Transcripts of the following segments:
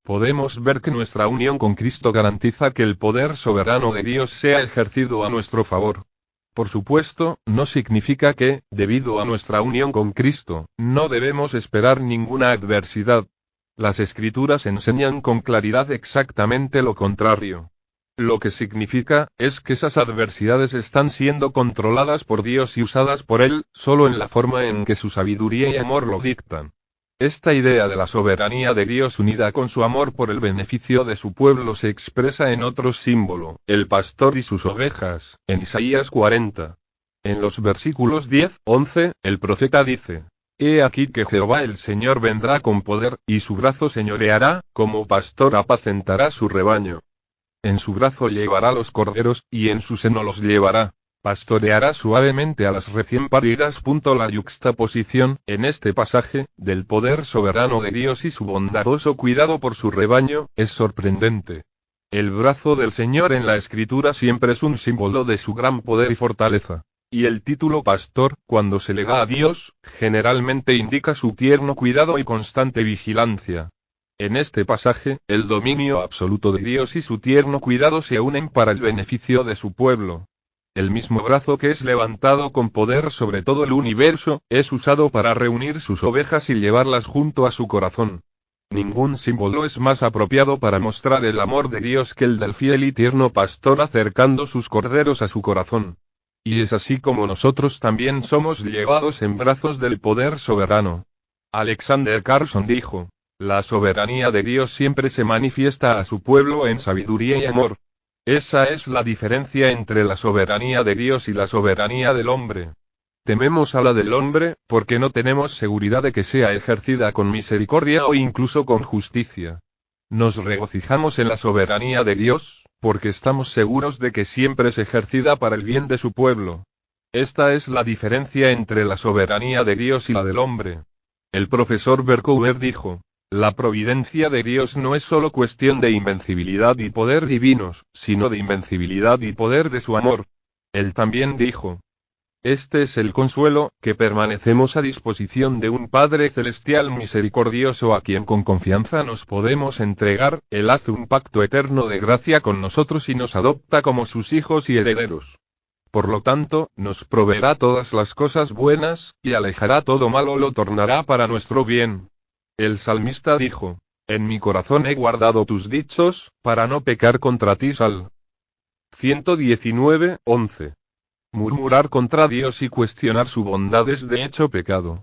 podemos ver que nuestra unión con Cristo garantiza que el poder soberano de Dios sea ejercido a nuestro favor. Por supuesto, no significa que, debido a nuestra unión con Cristo, no debemos esperar ninguna adversidad. Las Escrituras enseñan con claridad exactamente lo contrario. Lo que significa, es que esas adversidades están siendo controladas por Dios y usadas por Él, solo en la forma en que su sabiduría y amor lo dictan. Esta idea de la soberanía de Dios unida con su amor por el beneficio de su pueblo se expresa en otro símbolo, el pastor y sus ovejas, en Isaías 40. En los versículos 10, 11, el profeta dice: He aquí que Jehová el Señor vendrá con poder, y su brazo señoreará, como pastor apacentará su rebaño. En su brazo llevará los corderos, y en su seno los llevará. Pastoreará suavemente a las recién paridas. La yuxtaposición, en este pasaje, del poder soberano de Dios y su bondadoso cuidado por su rebaño, es sorprendente. El brazo del Señor en la Escritura siempre es un símbolo de su gran poder y fortaleza. Y el título pastor, cuando se le da a Dios, generalmente indica su tierno cuidado y constante vigilancia. En este pasaje, el dominio absoluto de Dios y su tierno cuidado se unen para el beneficio de su pueblo. El mismo brazo que es levantado con poder sobre todo el universo, es usado para reunir sus ovejas y llevarlas junto a su corazón. Ningún símbolo es más apropiado para mostrar el amor de Dios que el del fiel y tierno pastor acercando sus corderos a su corazón. Y es así como nosotros también somos llevados en brazos del poder soberano. Alexander Carson dijo: la soberanía de Dios siempre se manifiesta a su pueblo en sabiduría y amor. Esa es la diferencia entre la soberanía de Dios y la soberanía del hombre. Tememos a la del hombre, porque no tenemos seguridad de que sea ejercida con misericordia o incluso con justicia. Nos regocijamos en la soberanía de Dios, porque estamos seguros de que siempre es ejercida para el bien de su pueblo. Esta es la diferencia entre la soberanía de Dios y la del hombre. El profesor Berkouwer dijo: la providencia de Dios no es solo cuestión de invencibilidad y poder divinos, sino de invencibilidad y poder de su amor. Él también dijo: este es el consuelo, que permanecemos a disposición de un Padre Celestial misericordioso a quien con confianza nos podemos entregar. Él hace un pacto eterno de gracia con nosotros y nos adopta como sus hijos y herederos. Por lo tanto, nos proveerá todas las cosas buenas, y alejará todo mal o lo tornará para nuestro bien. El salmista dijo: en mi corazón he guardado tus dichos, para no pecar contra ti. Sal. 119, 11. Murmurar contra Dios y cuestionar su bondad es de hecho pecado.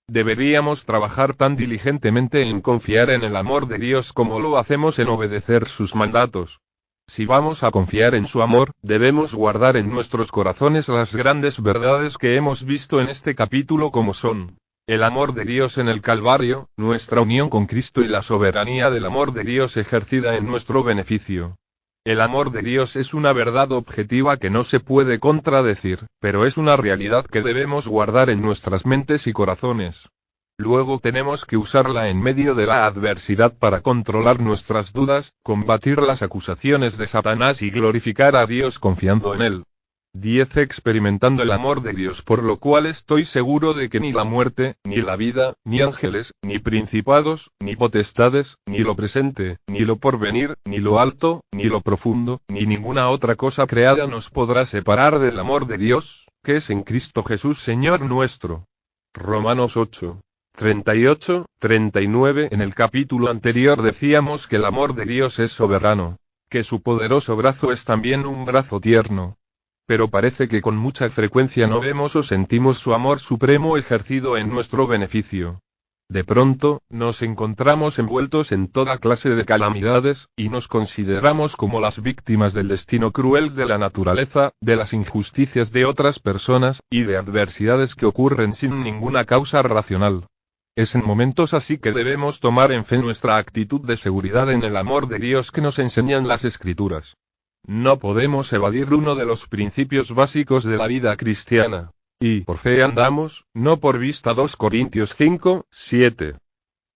Deberíamos trabajar tan diligentemente en confiar en el amor de Dios como lo hacemos en obedecer sus mandatos. Si vamos a confiar en su amor, debemos guardar en nuestros corazones las grandes verdades que hemos visto en este capítulo, como son: el amor de Dios en el Calvario, nuestra unión con Cristo y la soberanía del amor de Dios ejercida en nuestro beneficio. El amor de Dios es una verdad objetiva que no se puede contradecir, pero es una realidad que debemos guardar en nuestras mentes y corazones. Luego tenemos que usarla en medio de la adversidad para controlar nuestras dudas, combatir las acusaciones de Satanás y glorificar a Dios confiando en Él. 10. Experimentando el amor de Dios, por lo cual estoy seguro de que ni la muerte, ni la vida, ni ángeles, ni principados, ni potestades, ni lo presente, ni lo porvenir, ni lo alto, ni lo profundo, ni ninguna otra cosa creada nos podrá separar del amor de Dios, que es en Cristo Jesús Señor nuestro. Romanos 8. 38, 39. En el capítulo anterior decíamos que el amor de Dios es soberano, que su poderoso brazo es también un brazo tierno. Pero parece que con mucha frecuencia no vemos o sentimos su amor supremo ejercido en nuestro beneficio. De pronto, nos encontramos envueltos en toda clase de calamidades, y nos consideramos como las víctimas del destino cruel de la naturaleza, de las injusticias de otras personas, y de adversidades que ocurren sin ninguna causa racional. Es en momentos así que debemos tomar en fe nuestra actitud de seguridad en el amor de Dios que nos enseñan las Escrituras. No podemos evadir uno de los principios básicos de la vida cristiana. Y por fe andamos, no por vista. 2 Corintios 5, 7.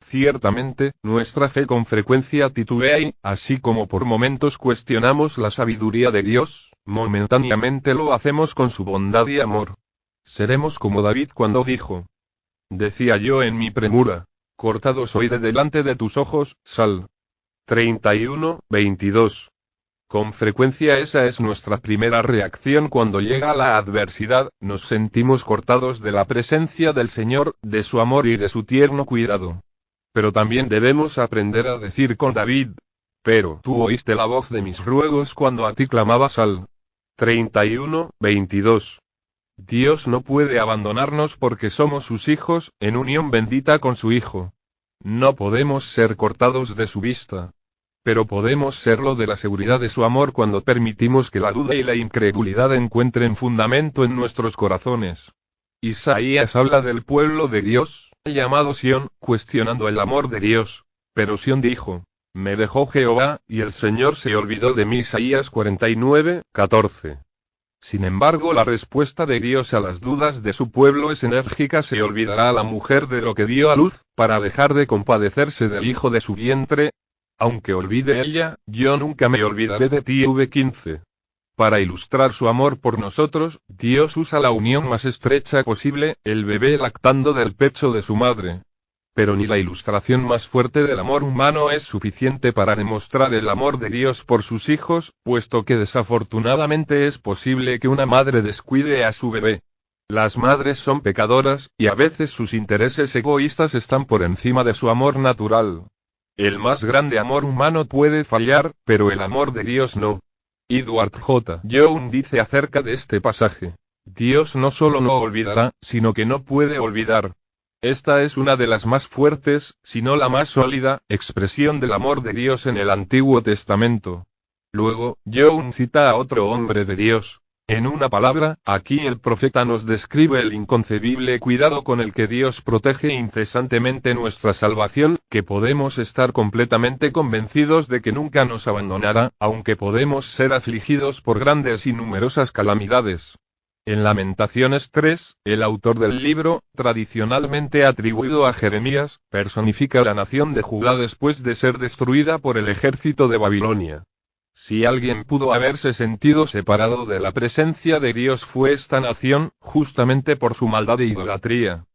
Ciertamente, nuestra fe con frecuencia titubea y, así como por momentos cuestionamos la sabiduría de Dios, momentáneamente lo hacemos con su bondad y amor. Seremos como David cuando dijo: decía yo en mi premura, cortado soy de delante de tus ojos. Sal. 31:22. Con frecuencia esa es nuestra primera reacción cuando llega la adversidad, nos sentimos cortados de la presencia del Señor, de su amor y de su tierno cuidado. Pero también debemos aprender a decir con David: pero tú oíste la voz de mis ruegos cuando a ti clamaba. Sal. 31:22. Dios no puede abandonarnos porque somos sus hijos, en unión bendita con su Hijo. No podemos ser cortados de su vista. Pero podemos serlo de la seguridad de su amor cuando permitimos que la duda y la incredulidad encuentren fundamento en nuestros corazones. Isaías habla del pueblo de Dios, llamado Sión, cuestionando el amor de Dios. Pero Sión dijo: me dejó Jehová, y el Señor se olvidó de mí. Isaías 49:14. Sin embargo, la respuesta de Dios a las dudas de su pueblo es enérgica: se olvidará la mujer de lo que dio a luz, para dejar de compadecerse del hijo de su vientre. Aunque olvide ella, yo nunca me olvidaré de ti. V15. Para ilustrar su amor por nosotros, Dios usa la unión más estrecha posible, el bebé lactando del pecho de su madre. Pero ni la ilustración más fuerte del amor humano es suficiente para demostrar el amor de Dios por sus hijos, puesto que desafortunadamente es posible que una madre descuide a su bebé. Las madres son pecadoras, y a veces sus intereses egoístas están por encima de su amor natural. El más grande amor humano puede fallar, pero el amor de Dios no. Edward J. Young dice acerca de este pasaje: Dios no solo no olvidará, sino que no puede olvidar. Esta es una de las más fuertes, si no la más sólida, expresión del amor de Dios en el Antiguo Testamento. Luego, Young cita a otro hombre de Dios. En una palabra, aquí el profeta nos describe el inconcebible cuidado con el que Dios protege incesantemente nuestra salvación, que podemos estar completamente convencidos de que nunca nos abandonará, aunque podemos ser afligidos por grandes y numerosas calamidades. En Lamentaciones 3, el autor del libro, tradicionalmente atribuido a Jeremías, personifica a la nación de Judá después de ser destruida por el ejército de Babilonia. Si alguien pudo haberse sentido separado de la presencia de Dios fue esta nación, justamente por su maldad e idolatría.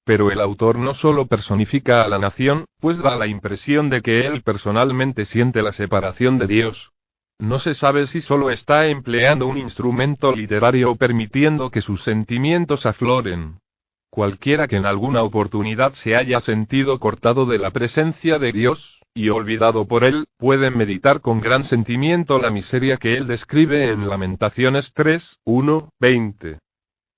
Pero el autor no solo personifica a la nación, pues da la impresión de que él personalmente siente la separación de Dios. No se sabe si solo está empleando un instrumento literario o permitiendo que sus sentimientos afloren. Cualquiera que en alguna oportunidad se haya sentido cortado de la presencia de Dios, y olvidado por él, puede meditar con gran sentimiento la miseria que él describe en Lamentaciones 3, 1-20.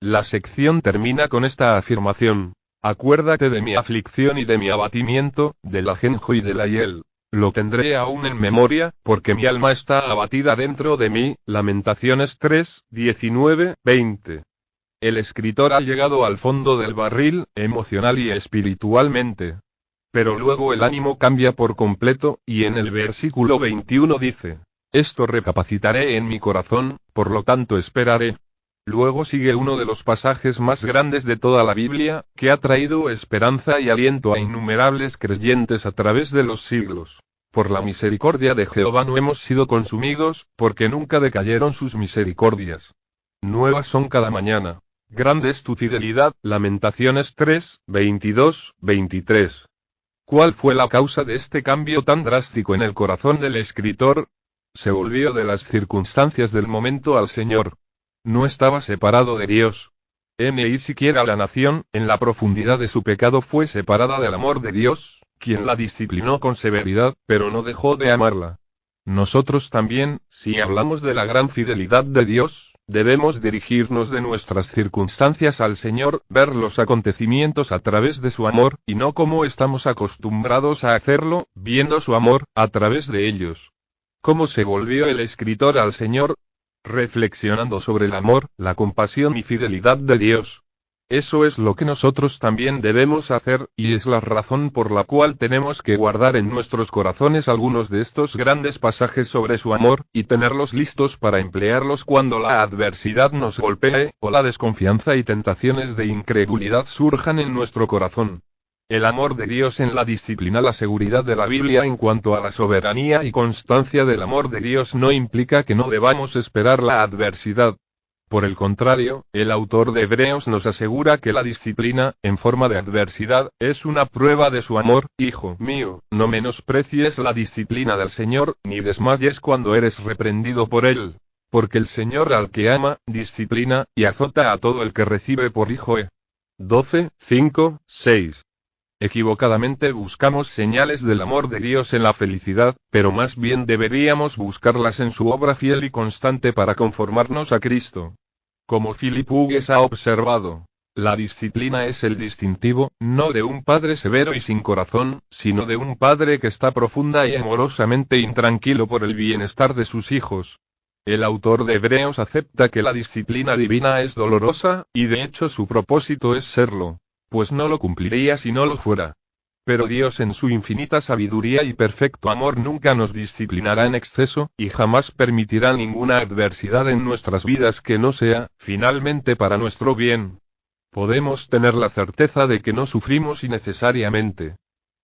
La sección termina con esta afirmación: acuérdate de mi aflicción y de mi abatimiento, del ajenjo y de la hiel. Lo tendré aún en memoria, porque mi alma está abatida dentro de mí. Lamentaciones 3, 19-20. El escritor ha llegado al fondo del barril, emocional y espiritualmente. Pero luego el ánimo cambia por completo, y en el versículo 21 dice: esto recapacitaré en mi corazón, por lo tanto esperaré. Luego sigue uno de los pasajes más grandes de toda la Biblia, que ha traído esperanza y aliento a innumerables creyentes a través de los siglos. Por la misericordia de Jehová no hemos sido consumidos, porque nunca decayeron sus misericordias. Nuevas son cada mañana. Grande es tu fidelidad. Lamentaciones 3, 22-23. ¿Cuál fue la causa de este cambio tan drástico en el corazón del escritor? Se volvió de las circunstancias del momento al Señor. No estaba separado de Dios. Ni siquiera la nación, en la profundidad de su pecado, fue separada del amor de Dios, quien la disciplinó con severidad, pero no dejó de amarla. Nosotros también, si hablamos de la gran fidelidad de Dios, debemos dirigirnos de nuestras circunstancias al Señor, ver los acontecimientos a través de su amor, y no como estamos acostumbrados a hacerlo, viendo su amor, a través de ellos. ¿Cómo se volvió el escritor al Señor? Reflexionando sobre el amor, la compasión y fidelidad de Dios. Eso es lo que nosotros también debemos hacer, y es la razón por la cual tenemos que guardar en nuestros corazones algunos de estos grandes pasajes sobre su amor, y tenerlos listos para emplearlos cuando la adversidad nos golpee, o la desconfianza y tentaciones de incredulidad surjan en nuestro corazón. El amor de Dios en la disciplina. La seguridad de la Biblia en cuanto a la soberanía y constancia del amor de Dios no implica que no debamos esperar la adversidad. Por el contrario, el autor de Hebreos nos asegura que la disciplina, en forma de adversidad, es una prueba de su amor. Hijo mío, no menosprecies la disciplina del Señor, ni desmayes cuando eres reprendido por Él. Porque el Señor al que ama, disciplina, y azota a todo el que recibe por hijo. 12, 5, 6. Equivocadamente buscamos señales del amor de Dios en la felicidad, pero más bien deberíamos buscarlas en su obra fiel y constante para conformarnos a Cristo. Como Philip Hughes ha observado, la disciplina es el distintivo, no de un padre severo y sin corazón, sino de un padre que está profunda y amorosamente intranquilo por el bienestar de sus hijos. El autor de Hebreos acepta que la disciplina divina es dolorosa, y de hecho su propósito es serlo, pues no lo cumpliría si no lo fuera. Pero Dios en su infinita sabiduría y perfecto amor nunca nos disciplinará en exceso, y jamás permitirá ninguna adversidad en nuestras vidas que no sea, finalmente, para nuestro bien. Podemos tener la certeza de que no sufrimos innecesariamente.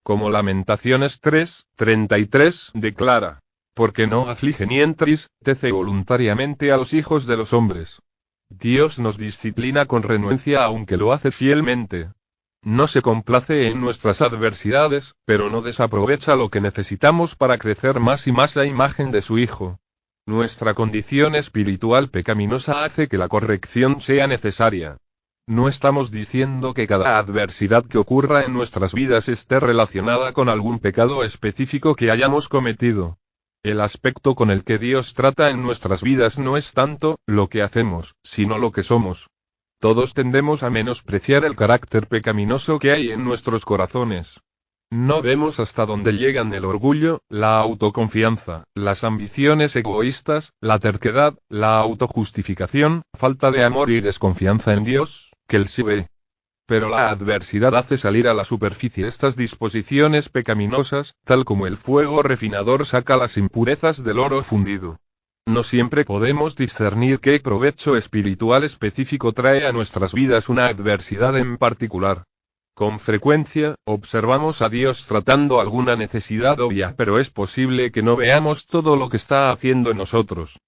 Como Lamentaciones 3:33 declara, porque no aflige ni entristece voluntariamente a los hijos de los hombres. Dios nos disciplina con renuencia aunque lo hace fielmente. No se complace en nuestras adversidades, pero no desaprovecha lo que necesitamos para crecer más y más a imagen de su Hijo. Nuestra condición espiritual pecaminosa hace que la corrección sea necesaria. No estamos diciendo que cada adversidad que ocurra en nuestras vidas esté relacionada con algún pecado específico que hayamos cometido. El aspecto con el que Dios trata en nuestras vidas no es tanto lo que hacemos, sino lo que somos. Todos tendemos a menospreciar el carácter pecaminoso que hay en nuestros corazones. No vemos hasta dónde llegan el orgullo, la autoconfianza, las ambiciones egoístas, la terquedad, la autojustificación, falta de amor y desconfianza en Dios, que Él sí ve. Pero la adversidad hace salir a la superficie estas disposiciones pecaminosas, tal como el fuego refinador saca las impurezas del oro fundido. No siempre podemos discernir qué provecho espiritual específico trae a nuestras vidas una adversidad en particular. Con frecuencia, observamos a Dios tratando alguna necesidad obvia, pero es posible que no veamos todo lo que está haciendo en nosotros.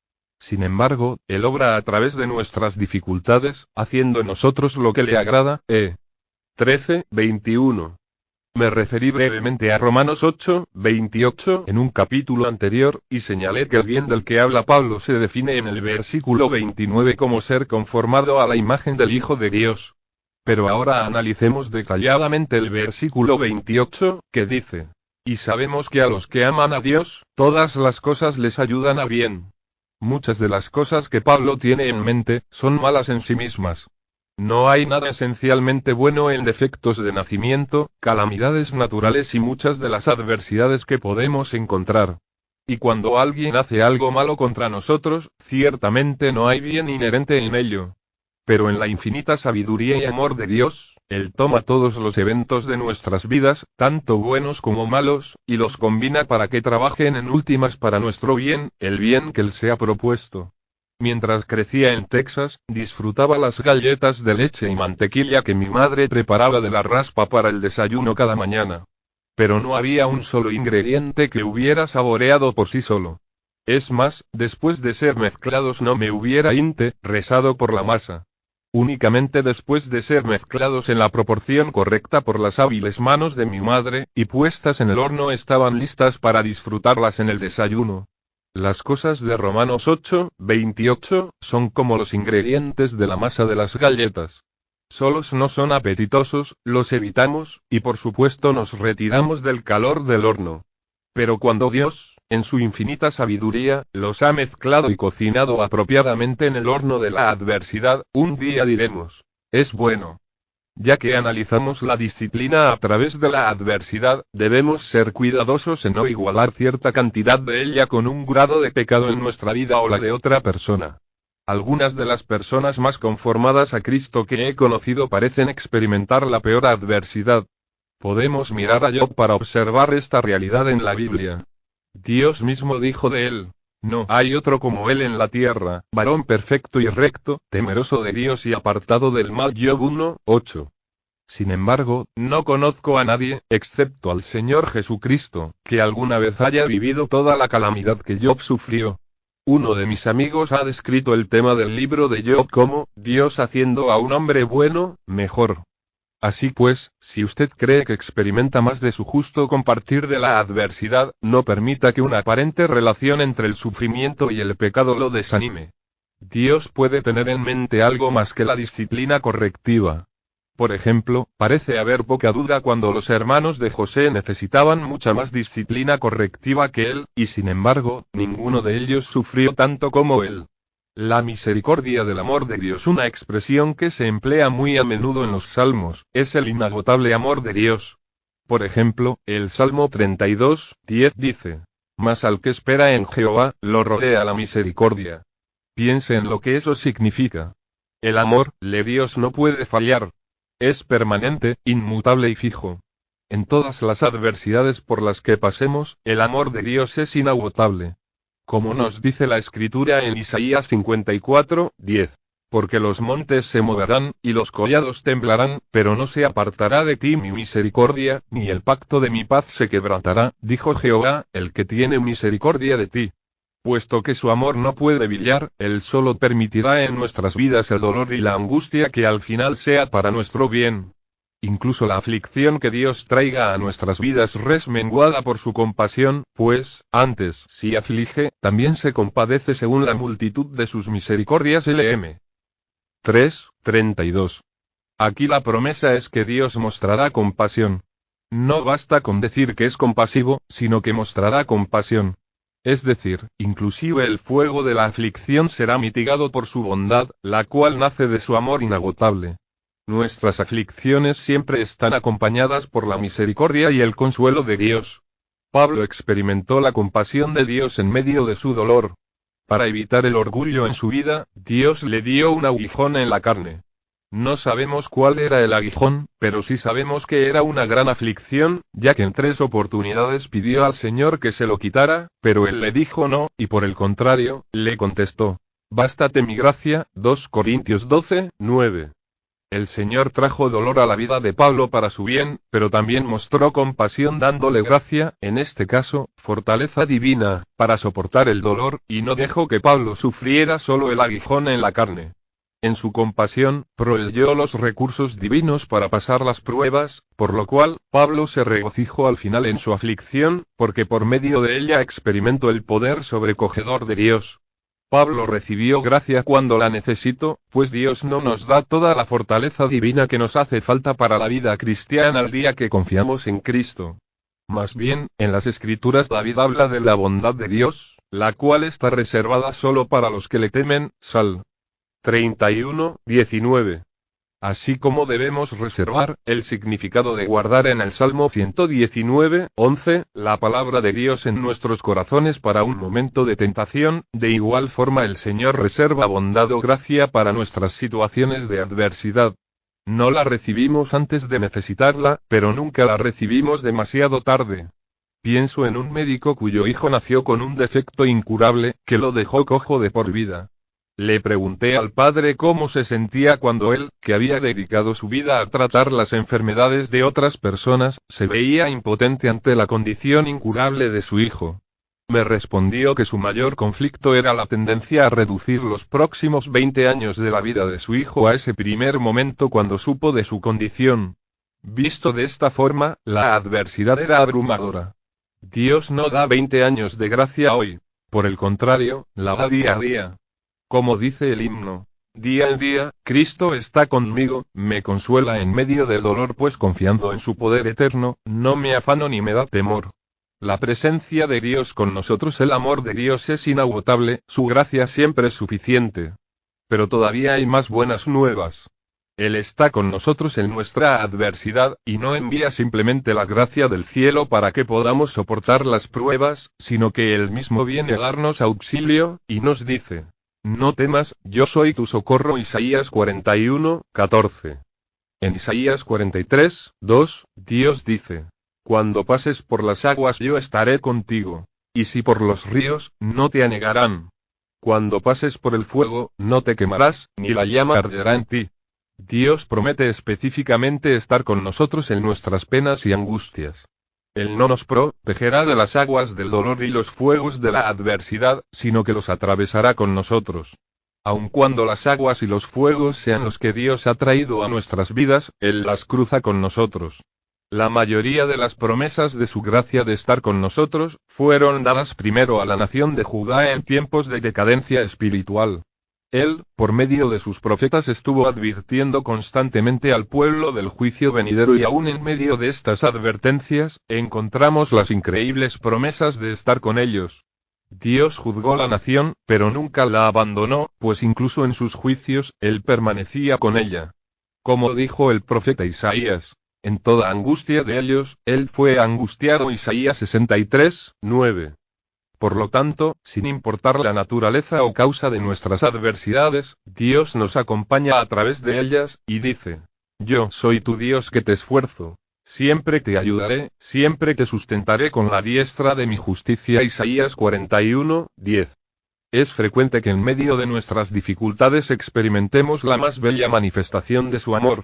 Sin embargo, Él obra a través de nuestras dificultades, haciendo en nosotros lo que le agrada. 13:21. Me referí brevemente a Romanos 8:28 en un capítulo anterior, y señalé que el bien del que habla Pablo se define en el versículo 29 como ser conformado a la imagen del Hijo de Dios. Pero ahora analicemos detalladamente el versículo 28, que dice: y sabemos que a los que aman a Dios, todas las cosas les ayudan a bien. Muchas de las cosas que Pablo tiene en mente, son malas en sí mismas. No hay nada esencialmente bueno en defectos de nacimiento, calamidades naturales y muchas de las adversidades que podemos encontrar. Y cuando alguien hace algo malo contra nosotros, ciertamente no hay bien inherente en ello. Pero en la infinita sabiduría y amor de Dios, Él toma todos los eventos de nuestras vidas, tanto buenos como malos, y los combina para que trabajen en últimas para nuestro bien, el bien que Él se ha propuesto. Mientras crecía en Texas, disfrutaba las galletas de leche y mantequilla que mi madre preparaba de la raspa para el desayuno cada mañana. Pero no había un solo ingrediente que hubiera saboreado por sí solo. Es más, después de ser mezclados no me hubiera interesado por la masa. Únicamente después de ser mezclados en la proporción correcta por las hábiles manos de mi madre, y puestas en el horno estaban listas para disfrutarlas en el desayuno. Las cosas de Romanos 8:28 son como los ingredientes de la masa de las galletas. Solos no son apetitosos, los evitamos, y por supuesto nos retiramos del calor del horno. Pero cuando Dios, en su infinita sabiduría, los ha mezclado y cocinado apropiadamente en el horno de la adversidad, un día diremos: es bueno. Ya que analizamos la disciplina a través de la adversidad, debemos ser cuidadosos en no igualar cierta cantidad de ella con un grado de pecado en nuestra vida o la de otra persona. Algunas de las personas más conformadas a Cristo que he conocido parecen experimentar la peor adversidad. Podemos mirar a Job para observar esta realidad en la Biblia. Dios mismo dijo de él: no hay otro como él en la tierra, varón perfecto y recto, temeroso de Dios y apartado del mal. Job 1:8. Sin embargo, no conozco a nadie, excepto al Señor Jesucristo, que alguna vez haya vivido toda la calamidad que Job sufrió. Uno de mis amigos ha descrito el tema del libro de Job como, Dios haciendo a un hombre bueno, mejor. Así pues, si usted cree que experimenta más de su justo compartir de la adversidad, no permita que una aparente relación entre el sufrimiento y el pecado lo desanime. Dios puede tener en mente algo más que la disciplina correctiva. Por ejemplo, parece haber poca duda cuando los hermanos de José necesitaban mucha más disciplina correctiva que él, y sin embargo, ninguno de ellos sufrió tanto como él. La misericordia del amor de Dios, una expresión que se emplea muy a menudo en los salmos, es el inagotable amor de Dios. Por ejemplo, el Salmo 32:10 dice: Mas al que espera en Jehová, lo rodea la misericordia. Piense en lo que eso significa. El amor de Dios no puede fallar. Es permanente, inmutable y fijo. En todas las adversidades por las que pasemos, el amor de Dios es inagotable. Como nos dice la Escritura en Isaías 54:10. Porque los montes se moverán, y los collados temblarán, pero no se apartará de ti mi misericordia, ni el pacto de mi paz se quebrantará, dijo Jehová, el que tiene misericordia de ti. Puesto que su amor no puede brillar, Él solo permitirá en nuestras vidas el dolor y la angustia que al final sea para nuestro bien. Incluso la aflicción que Dios traiga a nuestras vidas res menguada por su compasión, pues, antes, si aflige, también se compadece según la multitud de sus misericordias. LM 3:32. Aquí la promesa es que Dios mostrará compasión. No basta con decir que es compasivo, sino que mostrará compasión. Es decir, inclusive el fuego de la aflicción será mitigado por su bondad, la cual nace de su amor inagotable. Nuestras aflicciones siempre están acompañadas por la misericordia y el consuelo de Dios. Pablo experimentó la compasión de Dios en medio de su dolor. Para evitar el orgullo en su vida, Dios le dio un aguijón en la carne. No sabemos cuál era el aguijón, pero sí sabemos que era una gran aflicción, ya que en 3 oportunidades pidió al Señor que se lo quitara, pero él le dijo no, y por el contrario, le contestó: Bástate mi gracia. 2 Corintios 12:9. El Señor trajo dolor a la vida de Pablo para su bien, pero también mostró compasión dándole gracia, en este caso, fortaleza divina, para soportar el dolor, y no dejó que Pablo sufriera solo el aguijón en la carne. En su compasión, proveyó los recursos divinos para pasar las pruebas, por lo cual, Pablo se regocijó al final en su aflicción, porque por medio de ella experimentó el poder sobrecogedor de Dios. Pablo recibió gracia cuando la necesitó, pues Dios no nos da toda la fortaleza divina que nos hace falta para la vida cristiana al día que confiamos en Cristo. Más bien, en las Escrituras David habla de la bondad de Dios, la cual está reservada solo para los que le temen. Sal. 31:19. Así como debemos reservar el significado de guardar en el Salmo 119:11, la palabra de Dios en nuestros corazones para un momento de tentación, de igual forma el Señor reserva bondad o gracia para nuestras situaciones de adversidad. No la recibimos antes de necesitarla, pero nunca la recibimos demasiado tarde. Pienso en un médico cuyo hijo nació con un defecto incurable, que lo dejó cojo de por vida. Le pregunté al padre cómo se sentía cuando él, que había dedicado su vida a tratar las enfermedades de otras personas, se veía impotente ante la condición incurable de su hijo. Me respondió que su mayor conflicto era la tendencia a reducir los próximos 20 años de la vida de su hijo a ese primer momento cuando supo de su condición. Visto de esta forma, la adversidad era abrumadora. Dios no da 20 años de gracia hoy. Por el contrario, la da día a día. Como dice el himno, día en día, Cristo está conmigo, me consuela en medio del dolor, pues confiando en su poder eterno, no me afano ni me da temor. La presencia de Dios con nosotros, el amor de Dios es inagotable, su gracia siempre es suficiente. Pero todavía hay más buenas nuevas. Él está con nosotros en nuestra adversidad, y no envía simplemente la gracia del cielo para que podamos soportar las pruebas, sino que Él mismo viene a darnos auxilio, y nos dice: no temas, yo soy tu socorro. Isaías 41:14. En Isaías 43:2, Dios dice: cuando pases por las aguas yo estaré contigo. Y si por los ríos, no te anegarán. Cuando pases por el fuego, no te quemarás, ni la llama arderá en ti. Dios promete específicamente estar con nosotros en nuestras penas y angustias. Él no nos protegerá de las aguas del dolor y los fuegos de la adversidad, sino que los atravesará con nosotros. Aun cuando las aguas y los fuegos sean los que Dios ha traído a nuestras vidas, Él las cruza con nosotros. La mayoría de las promesas de su gracia de estar con nosotros, fueron dadas primero a la nación de Judá en tiempos de decadencia espiritual. Él, por medio de sus profetas, estuvo advirtiendo constantemente al pueblo del juicio venidero, y aún en medio de estas advertencias, encontramos las increíbles promesas de estar con ellos. Dios juzgó la nación, pero nunca la abandonó, pues incluso en sus juicios, Él permanecía con ella. Como dijo el profeta Isaías, en toda angustia de ellos, Él fue angustiado. Isaías 63, 9. Por lo tanto, sin importar la naturaleza o causa de nuestras adversidades, Dios nos acompaña a través de ellas, y dice: Yo soy tu Dios que te esfuerzo. Siempre te ayudaré, siempre te sustentaré con la diestra de mi justicia. Isaías 41, 10. Es frecuente que en medio de nuestras dificultades experimentemos la más bella manifestación de su amor.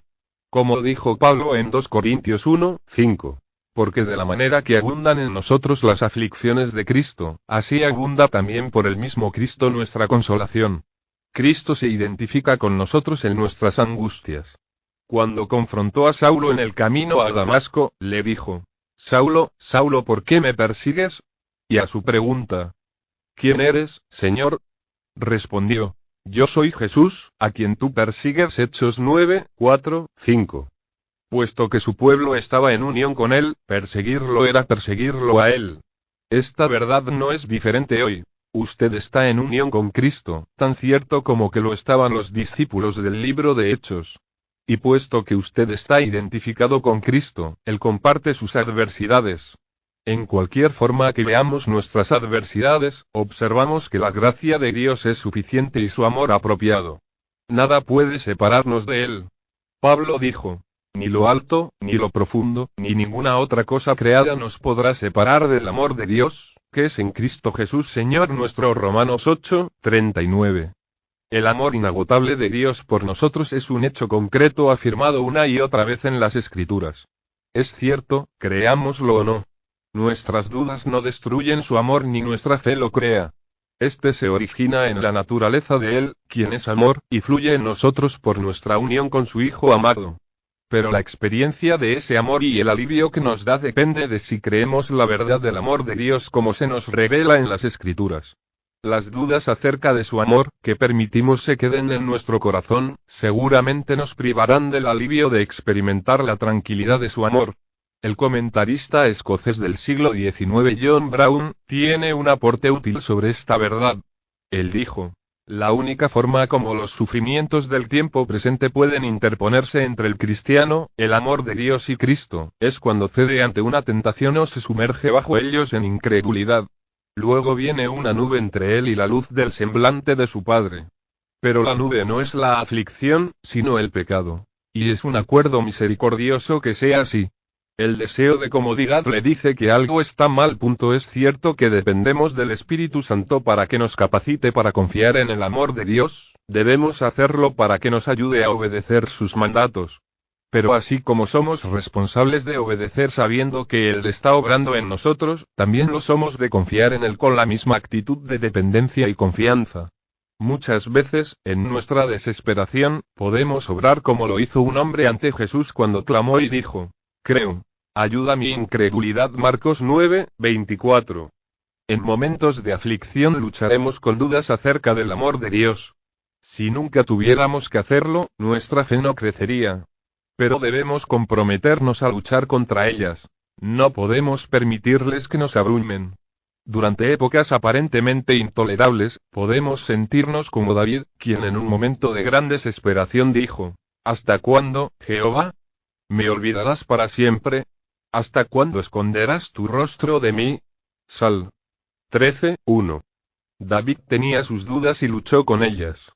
Como dijo Pablo en 2 Corintios 1, 5. Porque de la manera que abundan en nosotros las aflicciones de Cristo, así abunda también por el mismo Cristo nuestra consolación. Cristo se identifica con nosotros en nuestras angustias. Cuando confrontó a Saulo en el camino a Damasco, le dijo: Saulo, Saulo, ¿por qué me persigues? Y a su pregunta: ¿Quién eres, Señor? Respondió: Yo soy Jesús, a quien tú persigues. Hechos 9, 4, 5. Puesto que su pueblo estaba en unión con él, perseguirlo era perseguirlo a él. Esta verdad no es diferente hoy. Usted está en unión con Cristo, tan cierto como que lo estaban los discípulos del libro de Hechos. Y puesto que usted está identificado con Cristo, Él comparte sus adversidades. En cualquier forma que veamos nuestras adversidades, observamos que la gracia de Dios es suficiente y su amor apropiado. Nada puede separarnos de Él. Pablo dijo: Ni lo alto, ni lo profundo, ni ninguna otra cosa creada nos podrá separar del amor de Dios, que es en Cristo Jesús Señor nuestro. Romanos 8, 39. El amor inagotable de Dios por nosotros es un hecho concreto afirmado una y otra vez en las Escrituras. Es cierto, creámoslo o no. Nuestras dudas no destruyen su amor ni nuestra fe lo crea. Este se origina en la naturaleza de Él, quien es amor, y fluye en nosotros por nuestra unión con su Hijo amado. Pero la experiencia de ese amor y el alivio que nos da depende de si creemos la verdad del amor de Dios como se nos revela en las Escrituras. Las dudas acerca de su amor, que permitimos se queden en nuestro corazón, seguramente nos privarán del alivio de experimentar la tranquilidad de su amor. El comentarista escocés del siglo XIX John Brown, tiene un aporte útil sobre esta verdad. Él dijo: La única forma como los sufrimientos del tiempo presente pueden interponerse entre el cristiano, el amor de Dios y Cristo, es cuando cede ante una tentación o se sumerge bajo ellos en incredulidad. Luego viene una nube entre él y la luz del semblante de su Padre. Pero la nube no es la aflicción, sino el pecado. Y es un acuerdo misericordioso que sea así. El deseo de comodidad le dice que algo está mal. Es cierto que dependemos del Espíritu Santo para que nos capacite para confiar en el amor de Dios, debemos hacerlo para que nos ayude a obedecer sus mandatos. Pero así como somos responsables de obedecer sabiendo que Él está obrando en nosotros, también lo somos de confiar en Él con la misma actitud de dependencia y confianza. Muchas veces, en nuestra desesperación, podemos obrar como lo hizo un hombre ante Jesús cuando clamó y dijo: Creo. Ayuda mi incredulidad. Marcos 9, 24. En momentos de aflicción lucharemos con dudas acerca del amor de Dios. Si nunca tuviéramos que hacerlo, nuestra fe no crecería. Pero debemos comprometernos a luchar contra ellas. No podemos permitirles que nos abrumen. Durante épocas aparentemente intolerables, podemos sentirnos como David, quien en un momento de gran desesperación dijo: ¿Hasta cuándo, Jehová? ¿Me olvidarás para siempre? ¿Hasta cuándo esconderás tu rostro de mí? Sal. 13, 1. David tenía sus dudas y luchó con ellas.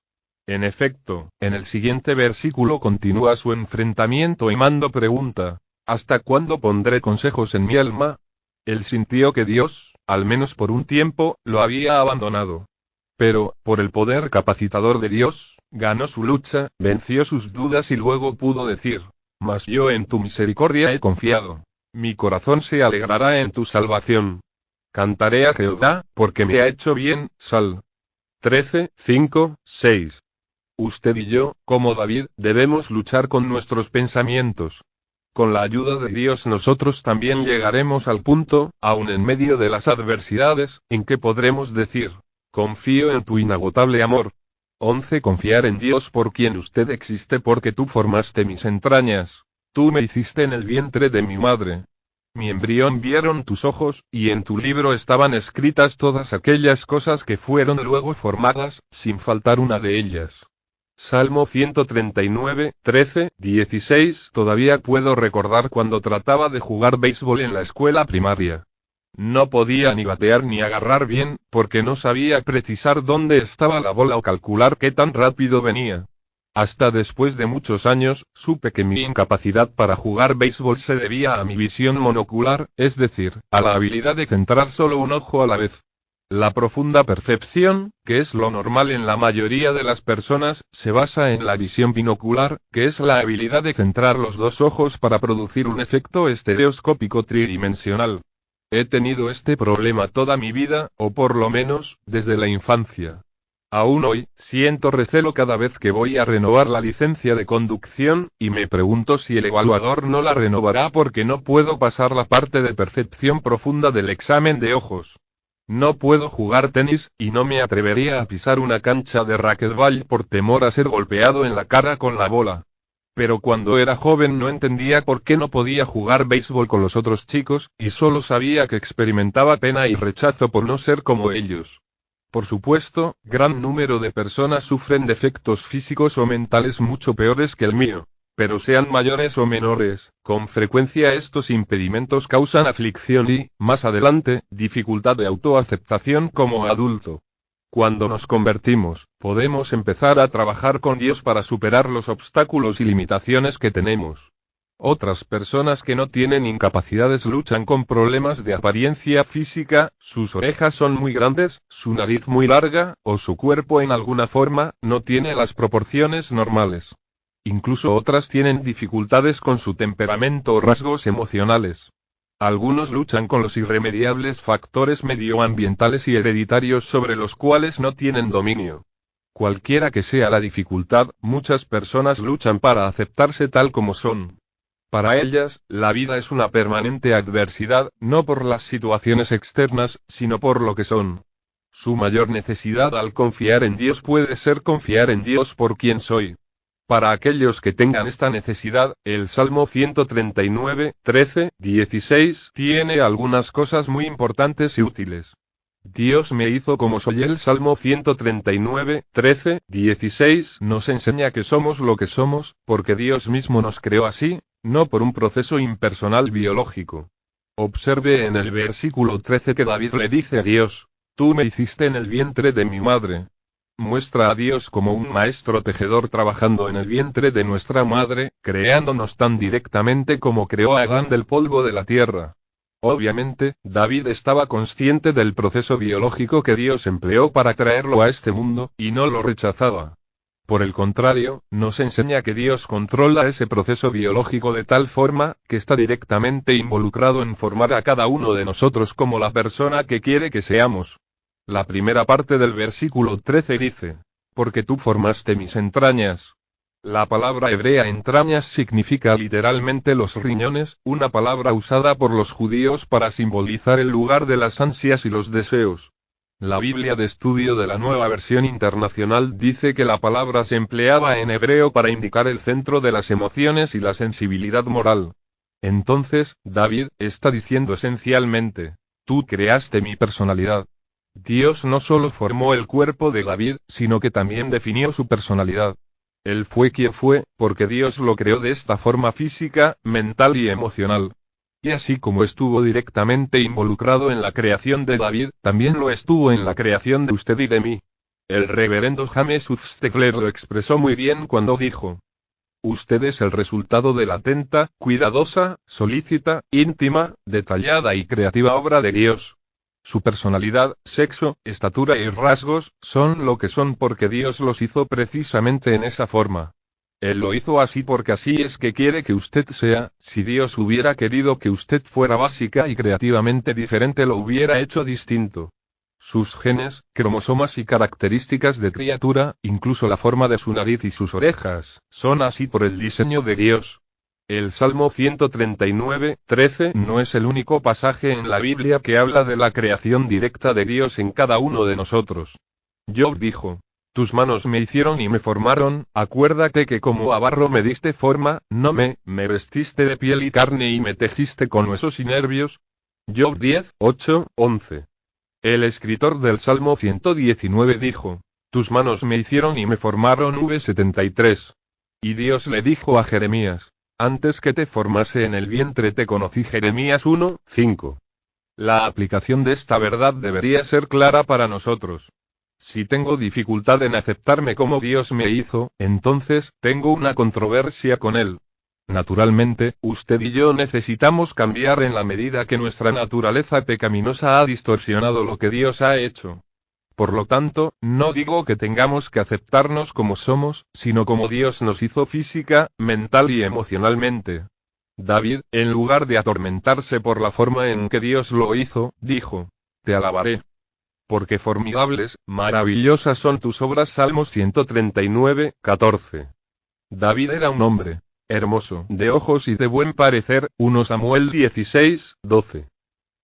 En efecto, en el siguiente versículo continúa su enfrentamiento y Mando pregunta: ¿Hasta cuándo pondré consejos en mi alma? Él sintió que Dios, al menos por un tiempo, lo había abandonado. Pero, por el poder capacitador de Dios, ganó su lucha, venció sus dudas y luego pudo decir: Mas yo en tu misericordia he confiado. Mi corazón se alegrará en tu salvación. Cantaré a Jehová, porque me ha hecho bien. Sal. 13, 5, 6. Usted y yo, como David, debemos luchar con nuestros pensamientos. Con la ayuda de Dios nosotros también llegaremos al punto, aun en medio de las adversidades, en que podremos decir, confío en tu inagotable amor. 11. Confiar en Dios por quien usted existe porque tú formaste mis entrañas. Tú me hiciste en el vientre de mi madre. Mi embrión vieron tus ojos, y en tu libro estaban escritas todas aquellas cosas que fueron luego formadas, sin faltar una de ellas. Salmo 139, 13, 16. Todavía puedo recordar cuando trataba de jugar béisbol en la escuela primaria. No podía ni batear ni agarrar bien, porque no sabía precisar dónde estaba la bola o calcular qué tan rápido venía. Hasta después de muchos años, supe que mi incapacidad para jugar béisbol se debía a mi visión monocular, es decir, a la habilidad de centrar solo un ojo a la vez. La profunda percepción, que es lo normal en la mayoría de las personas, se basa en la visión binocular, que es la habilidad de centrar los dos ojos para producir un efecto estereoscópico tridimensional. He tenido este problema toda mi vida, o por lo menos, desde la infancia. Aún hoy, siento recelo cada vez que voy a renovar la licencia de conducción, y me pregunto si el evaluador no la renovará porque no puedo pasar la parte de percepción profunda del examen de ojos. No puedo jugar tenis, y no me atrevería a pisar una cancha de racquetball por temor a ser golpeado en la cara con la bola. Pero cuando era joven no entendía por qué no podía jugar béisbol con los otros chicos, y solo sabía que experimentaba pena y rechazo por no ser como ellos. Por supuesto, gran número de personas sufren defectos físicos o mentales mucho peores que el mío. Pero sean mayores o menores, con frecuencia estos impedimentos causan aflicción y, más adelante, dificultad de autoaceptación como adulto. Cuando nos convertimos, podemos empezar a trabajar con Dios para superar los obstáculos y limitaciones que tenemos. Otras personas que no tienen incapacidades luchan con problemas de apariencia física, sus orejas son muy grandes, su nariz muy larga, o su cuerpo en alguna forma, no tiene las proporciones normales. Incluso otras tienen dificultades con su temperamento o rasgos emocionales. Algunos luchan con los irremediables factores medioambientales y hereditarios sobre los cuales no tienen dominio. Cualquiera que sea la dificultad, muchas personas luchan para aceptarse tal como son. Para ellas, la vida es una permanente adversidad, no por las situaciones externas, sino por lo que son. Su mayor necesidad al confiar en Dios puede ser confiar en Dios por quien soy. Para aquellos que tengan esta necesidad, el Salmo 139, 13, 16 tiene algunas cosas muy importantes y útiles. Dios me hizo como soy. El Salmo 139, 13, 16 nos enseña que somos lo que somos, porque Dios mismo nos creó así, no por un proceso impersonal biológico. Observe en el versículo 13 que David le dice a Dios, tú me hiciste en el vientre de mi madre. Muestra a Dios como un maestro tejedor trabajando en el vientre de nuestra madre, creándonos tan directamente como creó a Adán del polvo de la tierra. Obviamente, David estaba consciente del proceso biológico que Dios empleó para traerlo a este mundo, y no lo rechazaba. Por el contrario, nos enseña que Dios controla ese proceso biológico de tal forma, que está directamente involucrado en formar a cada uno de nosotros como la persona que quiere que seamos. La primera parte del versículo 13 dice, porque tú formaste mis entrañas. La palabra hebrea entrañas significa literalmente los riñones, una palabra usada por los judíos para simbolizar el lugar de las ansias y los deseos. La Biblia de Estudio de la Nueva Versión Internacional dice que la palabra se empleaba en hebreo para indicar el centro de las emociones y la sensibilidad moral. Entonces, David está diciendo esencialmente, tú creaste mi personalidad. Dios no solo formó el cuerpo de David, sino que también definió su personalidad. Él fue quien fue, porque Dios lo creó de esta forma física, mental y emocional. Y así como estuvo directamente involucrado en la creación de David, también lo estuvo en la creación de usted y de mí. El reverendo James Huxtable lo expresó muy bien cuando dijo: usted es el resultado de la atenta, cuidadosa, solícita, íntima, detallada y creativa obra de Dios. Su personalidad, sexo, estatura y rasgos, son lo que son porque Dios los hizo precisamente en esa forma. Él lo hizo así porque así es que quiere que usted sea. Si Dios hubiera querido que usted fuera básica y creativamente diferente, lo hubiera hecho distinto. Sus genes, cromosomas y características de criatura, incluso la forma de su nariz y sus orejas, son así por el diseño de Dios. El Salmo 139:13 no es el único pasaje en la Biblia que habla de la creación directa de Dios en cada uno de nosotros. Job dijo: tus manos me hicieron y me formaron, acuérdate que como a barro me diste forma, no me vestiste de piel y carne y me tejiste con huesos y nervios. Job 10:8-11. El escritor del Salmo 119 dijo: tus manos me hicieron y me formaron. V73. Y Dios le dijo a Jeremías: antes que te formase en el vientre te conocí. Jeremías 1:5. La aplicación de esta verdad debería ser clara para nosotros. Si tengo dificultad en aceptarme como Dios me hizo, entonces, tengo una controversia con Él. Naturalmente, usted y yo necesitamos cambiar en la medida que nuestra naturaleza pecaminosa ha distorsionado lo que Dios ha hecho. Por lo tanto, no digo que tengamos que aceptarnos como somos, sino como Dios nos hizo física, mental y emocionalmente. David, en lugar de atormentarse por la forma en que Dios lo hizo, dijo: te alabaré. Porque formidables, maravillosas son tus obras. Salmos 139:14. David era un hombre hermoso de ojos y de buen parecer. 1 Samuel 16:12.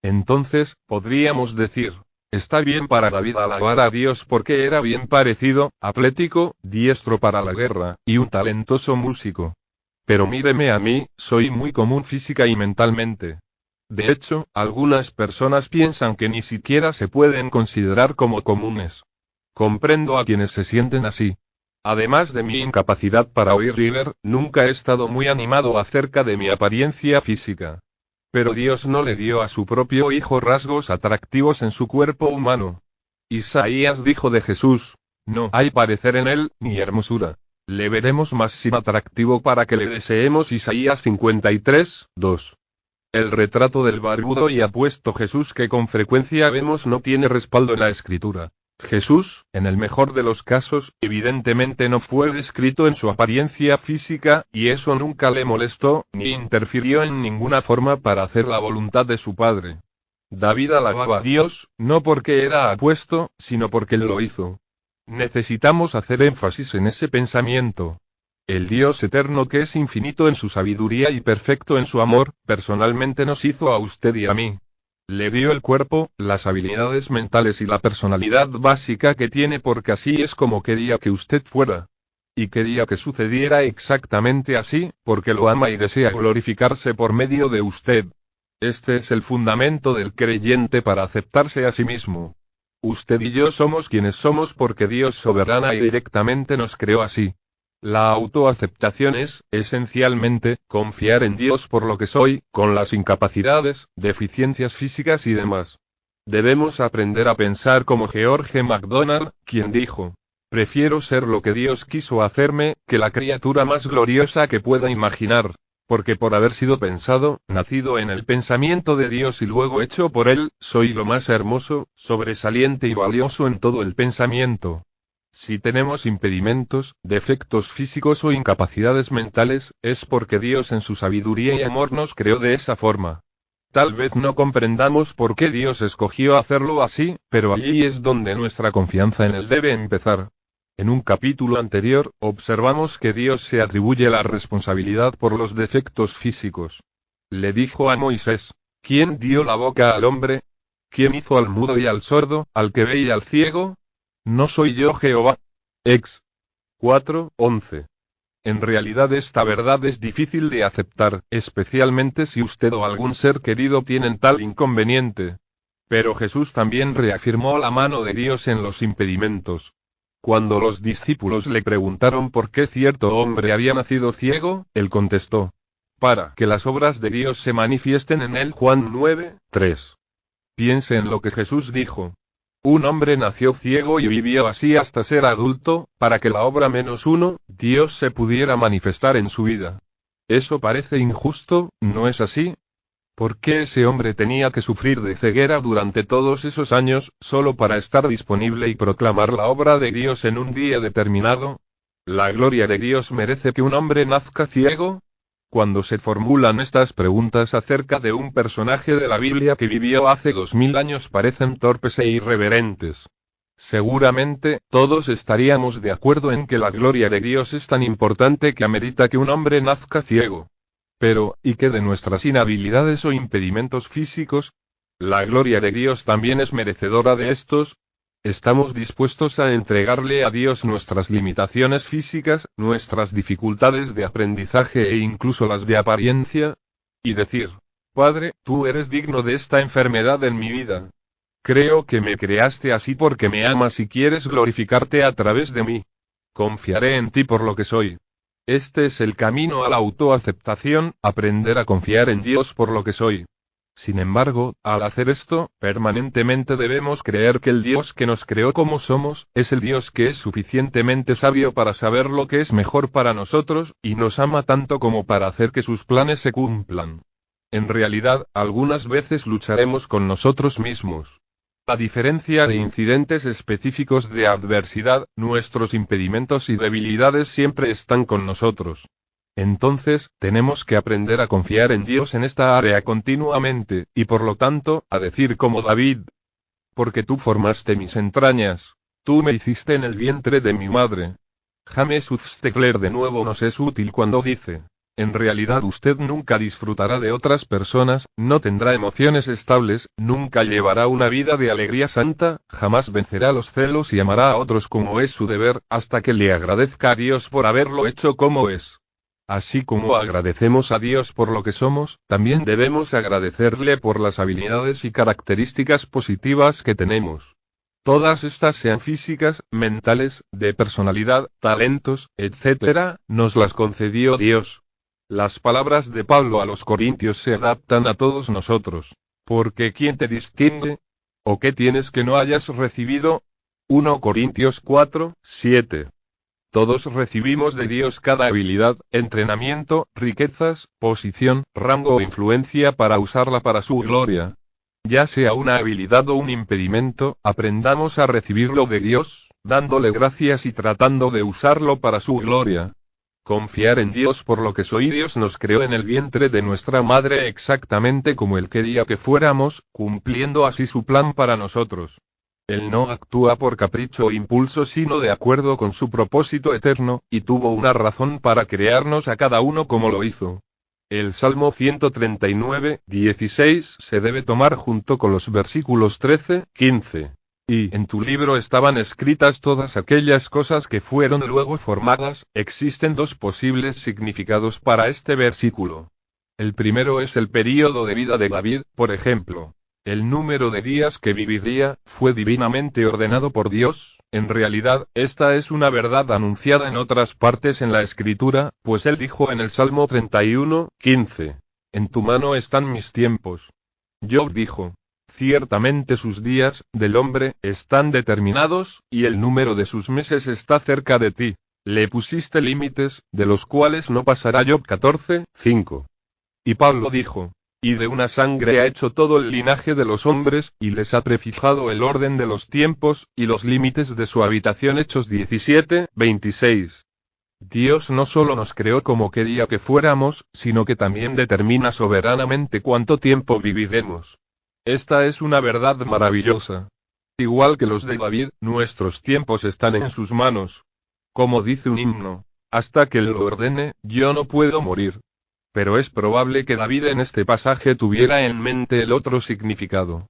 Entonces, podríamos decir: está bien para David alabar a Dios porque era bien parecido, atlético, diestro para la guerra, y un talentoso músico. Pero míreme a mí, soy muy común física y mentalmente. De hecho, algunas personas piensan que ni siquiera se pueden considerar como comunes. Comprendo a quienes se sienten así. Además de mi incapacidad para oír River, nunca he estado muy animado acerca de mi apariencia física. Pero Dios no le dio a su propio Hijo rasgos atractivos en su cuerpo humano. Isaías dijo de Jesús: no hay parecer en él, ni hermosura. Le veremos más sin atractivo para que le deseemos. Isaías 53:2. El retrato del barbudo y apuesto Jesús que con frecuencia vemos no tiene respaldo en la Escritura. Jesús, en el mejor de los casos, evidentemente no fue descrito en su apariencia física, y eso nunca le molestó, ni interfirió en ninguna forma para hacer la voluntad de su Padre. David alababa a Dios, no porque era apuesto, sino porque Él lo hizo. Necesitamos hacer énfasis en ese pensamiento. El Dios eterno que es infinito en su sabiduría y perfecto en su amor, personalmente nos hizo a usted y a mí. Le dio el cuerpo, las habilidades mentales y la personalidad básica que tiene porque así es como quería que usted fuera. Y quería que sucediera exactamente así, porque lo ama y desea glorificarse por medio de usted. Este es el fundamento del creyente para aceptarse a sí mismo. Usted y yo somos quienes somos porque Dios soberana y directamente nos creó así. La autoaceptación es, esencialmente, confiar en Dios por lo que soy, con las incapacidades, deficiencias físicas y demás. Debemos aprender a pensar como George MacDonald, quien dijo: prefiero ser lo que Dios quiso hacerme, que la criatura más gloriosa que pueda imaginar, porque por haber sido pensado, nacido en el pensamiento de Dios y luego hecho por Él, soy lo más hermoso, sobresaliente y valioso en todo el pensamiento. Si tenemos impedimentos, defectos físicos o incapacidades mentales, es porque Dios en su sabiduría y amor nos creó de esa forma. Tal vez no comprendamos por qué Dios escogió hacerlo así, pero allí es donde nuestra confianza en Él debe empezar. En un capítulo anterior, observamos que Dios se atribuye la responsabilidad por los defectos físicos. Le dijo a Moisés: ¿quién dio la boca al hombre? ¿Quién hizo al mudo y al sordo, al que ve y al ciego? ¿No soy yo Jehová? Ex. 4:11. En realidad esta verdad es difícil de aceptar, especialmente si usted o algún ser querido tienen tal inconveniente. Pero Jesús también reafirmó la mano de Dios en los impedimentos. Cuando los discípulos le preguntaron por qué cierto hombre había nacido ciego, él contestó: para que las obras de Dios se manifiesten en él. Juan 9:3. Piense en lo que Jesús dijo. Un hombre nació ciego y vivió así hasta ser adulto, para que la obra -1, Dios se pudiera manifestar en su vida. Eso parece injusto, ¿no es así? ¿Por qué ese hombre tenía que sufrir de ceguera durante todos esos años, solo para estar disponible y proclamar la obra de Dios en un día determinado? ¿La gloria de Dios merece que un hombre nazca ciego? Cuando se formulan estas preguntas acerca de un personaje de la Biblia que vivió hace 2000 años parecen torpes e irreverentes. Seguramente, todos estaríamos de acuerdo en que la gloria de Dios es tan importante que amerita que un hombre nazca ciego. Pero, ¿y qué de nuestras inhabilidades o impedimentos físicos? ¿La gloria de Dios también es merecedora de estos? ¿Estamos dispuestos a entregarle a Dios nuestras limitaciones físicas, nuestras dificultades de aprendizaje e incluso las de apariencia? Y decir, Padre, tú eres digno de esta enfermedad en mi vida. Creo que me creaste así porque me amas y quieres glorificarte a través de mí. Confiaré en ti por lo que soy. Este es el camino a la autoaceptación, aprender a confiar en Dios por lo que soy. Sin embargo, al hacer esto, permanentemente debemos creer que el Dios que nos creó como somos, es el Dios que es suficientemente sabio para saber lo que es mejor para nosotros, y nos ama tanto como para hacer que sus planes se cumplan. En realidad, algunas veces lucharemos con nosotros mismos. A diferencia de incidentes específicos de adversidad, nuestros impedimentos y debilidades siempre están con nosotros. Entonces, tenemos que aprender a confiar en Dios en esta área continuamente, y por lo tanto, a decir como David: porque tú formaste mis entrañas, tú me hiciste en el vientre de mi madre. James Huxtable de nuevo nos es útil cuando dice: en realidad usted nunca disfrutará de otras personas, no tendrá emociones estables, nunca llevará una vida de alegría santa, jamás vencerá los celos y amará a otros como es su deber, hasta que le agradezca a Dios por haberlo hecho como es. Así como agradecemos a Dios por lo que somos, también debemos agradecerle por las habilidades y características positivas que tenemos. Todas estas sean físicas, mentales, de personalidad, talentos, etc., nos las concedió Dios. Las palabras de Pablo a los Corintios se adaptan a todos nosotros. Porque ¿quién te distingue? ¿O qué tienes que no hayas recibido? 1 Corintios 4, 7. Todos recibimos de Dios cada habilidad, entrenamiento, riquezas, posición, rango o influencia para usarla para su gloria. Ya sea una habilidad o un impedimento, aprendamos a recibirlo de Dios, dándole gracias y tratando de usarlo para su gloria. Confiar en Dios por lo que soy. Dios nos creó en el vientre de nuestra madre exactamente como Él quería que fuéramos, cumpliendo así su plan para nosotros. Él no actúa por capricho o impulso sino de acuerdo con su propósito eterno, y tuvo una razón para crearnos a cada uno como lo hizo. El Salmo 139, 16 se debe tomar junto con los versículos 13, 15. Y en tu libro estaban escritas todas aquellas cosas que fueron luego formadas. Existen dos posibles significados para este versículo. El primero es el período de vida de David, por ejemplo. El número de días que viviría, fue divinamente ordenado por Dios. En realidad, esta es una verdad anunciada en otras partes en la Escritura, pues él dijo en el Salmo 31, 15. En tu mano están mis tiempos. Job dijo: ciertamente sus días, del hombre, están determinados, y el número de sus meses está cerca de ti. Le pusiste límites, de los cuales no pasará. Job 14, 5. Y Pablo dijo: y de una sangre ha hecho todo el linaje de los hombres, y les ha prefijado el orden de los tiempos, y los límites de su habitación. Hechos 17, 26. Dios no solo nos creó como quería que fuéramos, sino que también determina soberanamente cuánto tiempo viviremos. Esta es una verdad maravillosa. Igual que los de David, nuestros tiempos están en sus manos. Como dice un himno: hasta que él lo ordene, yo no puedo morir. Pero es probable que David en este pasaje tuviera en mente el otro significado.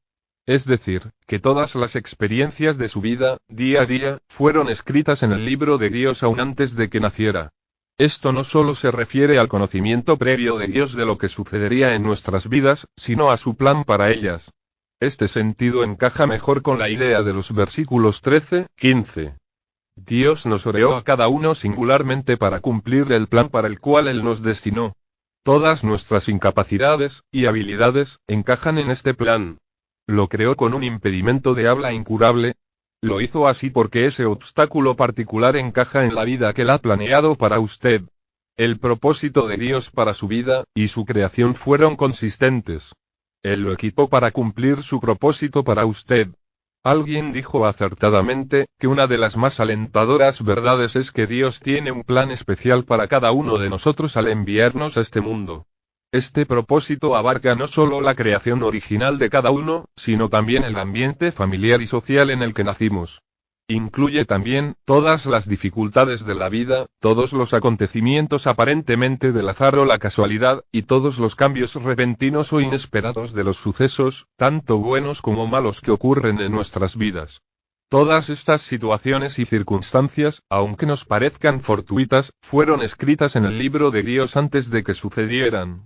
Es decir, que todas las experiencias de su vida, día a día, fueron escritas en el libro de Dios aún antes de que naciera. Esto no solo se refiere al conocimiento previo de Dios de lo que sucedería en nuestras vidas, sino a su plan para ellas. Este sentido encaja mejor con la idea de los versículos 13, 15. Dios nos creó a cada uno singularmente para cumplir el plan para el cual Él nos destinó. Todas nuestras incapacidades y habilidades encajan en este plan. Lo creó con un impedimento de habla incurable. Lo hizo así porque ese obstáculo particular encaja en la vida que Él ha planeado para usted. El propósito de Dios para su vida y su creación fueron consistentes. Él lo equipó para cumplir su propósito para usted. Alguien dijo acertadamente, que una de las más alentadoras verdades es que Dios tiene un plan especial para cada uno de nosotros al enviarnos a este mundo. Este propósito abarca no solo la creación original de cada uno, sino también el ambiente familiar y social en el que nacimos. Incluye también todas las dificultades de la vida, todos los acontecimientos aparentemente del azar o la casualidad, y todos los cambios repentinos o inesperados de los sucesos, tanto buenos como malos que ocurren en nuestras vidas. Todas estas situaciones y circunstancias, aunque nos parezcan fortuitas, fueron escritas en el libro de Dios antes de que sucedieran.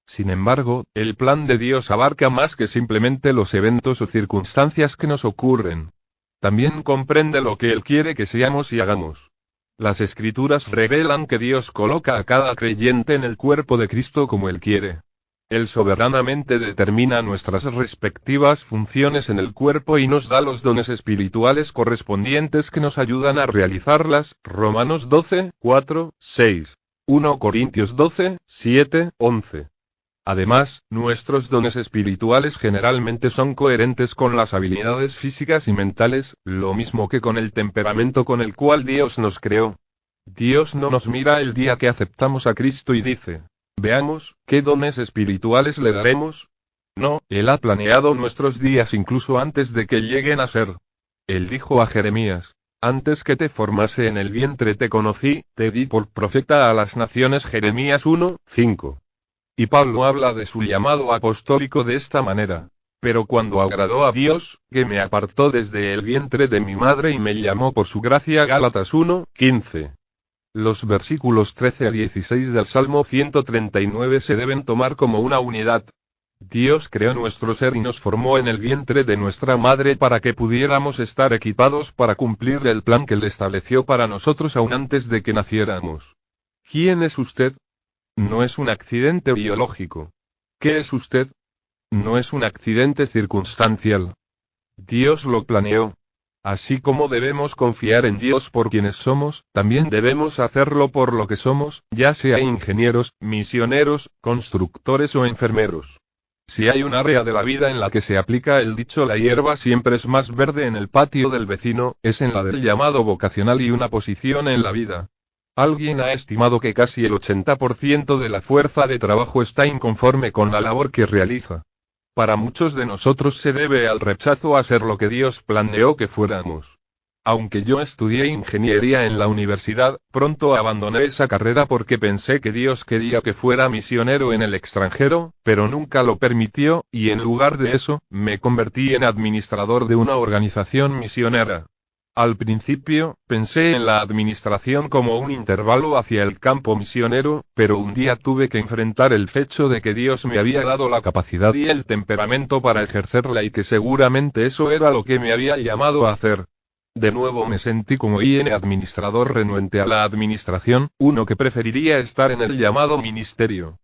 Sin embargo, el plan de Dios abarca más que simplemente los eventos o circunstancias que nos ocurren. También comprende lo que Él quiere que seamos y hagamos. Las Escrituras revelan que Dios coloca a cada creyente en el cuerpo de Cristo como Él quiere. Él soberanamente determina nuestras respectivas funciones en el cuerpo y nos da los dones espirituales correspondientes que nos ayudan a realizarlas. Romanos 12, 4, 6. 1 Corintios 12, 7, 11. Además, nuestros dones espirituales generalmente son coherentes con las habilidades físicas y mentales, lo mismo que con el temperamento con el cual Dios nos creó. Dios no nos mira el día que aceptamos a Cristo y dice, veamos, ¿qué dones espirituales le daremos? No, Él ha planeado nuestros días incluso antes de que lleguen a ser. Él dijo a Jeremías, antes que te formase en el vientre te conocí, te di por profeta a las naciones. Jeremías 1, 5. Y Pablo habla de su llamado apostólico de esta manera. Pero cuando agradó a Dios, que me apartó desde el vientre de mi madre y me llamó por su gracia. Gálatas 1, 15. Los versículos 13 a 16 del Salmo 139 se deben tomar como una unidad. Dios creó nuestro ser y nos formó en el vientre de nuestra madre para que pudiéramos estar equipados para cumplir el plan que Él estableció para nosotros aún antes de que naciéramos. ¿Quién es usted? No es un accidente biológico. ¿Qué es usted? No es un accidente circunstancial. Dios lo planeó. Así como debemos confiar en Dios por quienes somos, también debemos hacerlo por lo que somos, ya sea ingenieros, misioneros, constructores o enfermeros. Si hay un área de la vida en la que se aplica el dicho la hierba siempre es más verde en el patio del vecino, es en la del llamado vocacional y una posición en la vida. Alguien ha estimado que casi el 80% de la fuerza de trabajo está inconforme con la labor que realiza. Para muchos de nosotros se debe al rechazo a ser lo que Dios planeó que fuéramos. Aunque yo estudié ingeniería en la universidad, pronto abandoné esa carrera porque pensé que Dios quería que fuera misionero en el extranjero, pero nunca lo permitió, y en lugar de eso, me convertí en administrador de una organización misionera. Al principio, pensé en la administración como un intervalo hacia el campo misionero, pero un día tuve que enfrentar el hecho de que Dios me había dado la capacidad y el temperamento para ejercerla y que seguramente eso era lo que me había llamado a hacer. De nuevo me sentí como un administrador renuente a la administración, uno que preferiría estar en el llamado ministerio.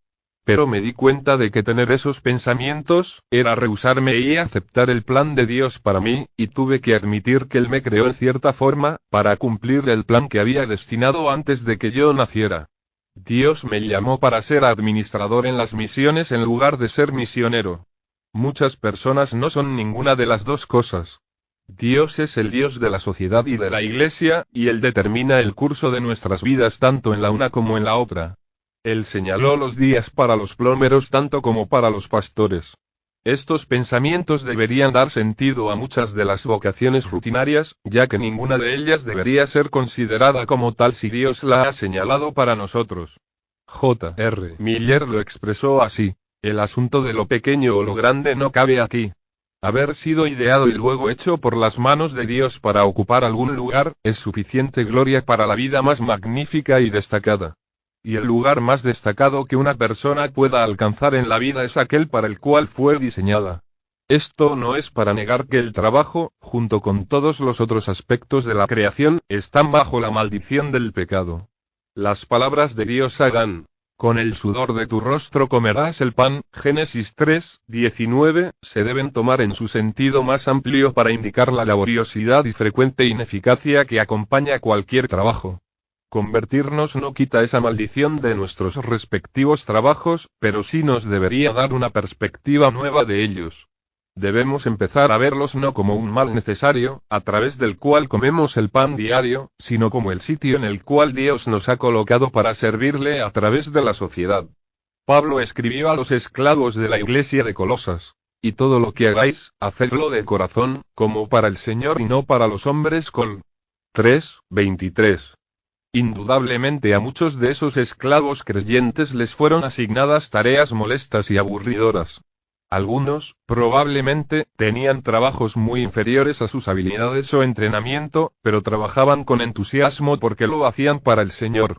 Pero me di cuenta de que tener esos pensamientos, era rehusarme y aceptar el plan de Dios para mí, y tuve que admitir que Él me creó en cierta forma, para cumplir el plan que había destinado antes de que yo naciera. Dios me llamó para ser administrador en las misiones en lugar de ser misionero. Muchas personas no son ninguna de las dos cosas. Dios es el Dios de la sociedad y de la iglesia, y Él determina el curso de nuestras vidas tanto en la una como en la otra. Él señaló los días para los plomeros tanto como para los pastores. Estos pensamientos deberían dar sentido a muchas de las vocaciones rutinarias, ya que ninguna de ellas debería ser considerada como tal si Dios la ha señalado para nosotros. J. R. Miller lo expresó así: el asunto de lo pequeño o lo grande no cabe aquí. Haber sido ideado y luego hecho por las manos de Dios para ocupar algún lugar, es suficiente gloria para la vida más magnífica y destacada. Y el lugar más destacado que una persona pueda alcanzar en la vida es aquel para el cual fue diseñada. Esto no es para negar que el trabajo, junto con todos los otros aspectos de la creación, están bajo la maldición del pecado. Las palabras de Dios a Adán: con el sudor de tu rostro comerás el pan, Génesis 3, 19, se deben tomar en su sentido más amplio para indicar la laboriosidad y frecuente ineficacia que acompaña cualquier trabajo. Convertirnos no quita esa maldición de nuestros respectivos trabajos, pero sí nos debería dar una perspectiva nueva de ellos. Debemos empezar a verlos no como un mal necesario, a través del cual comemos el pan diario, sino como el sitio en el cual Dios nos ha colocado para servirle a través de la sociedad. Pablo escribió a los esclavos de la iglesia de Colosas: y todo lo que hagáis, hacedlo de corazón, como para el Señor y no para los hombres. Col. 3:23. Indudablemente a muchos de esos esclavos creyentes les fueron asignadas tareas molestas y aburridoras. Algunos, probablemente, tenían trabajos muy inferiores a sus habilidades o entrenamiento, pero trabajaban con entusiasmo porque lo hacían para el Señor.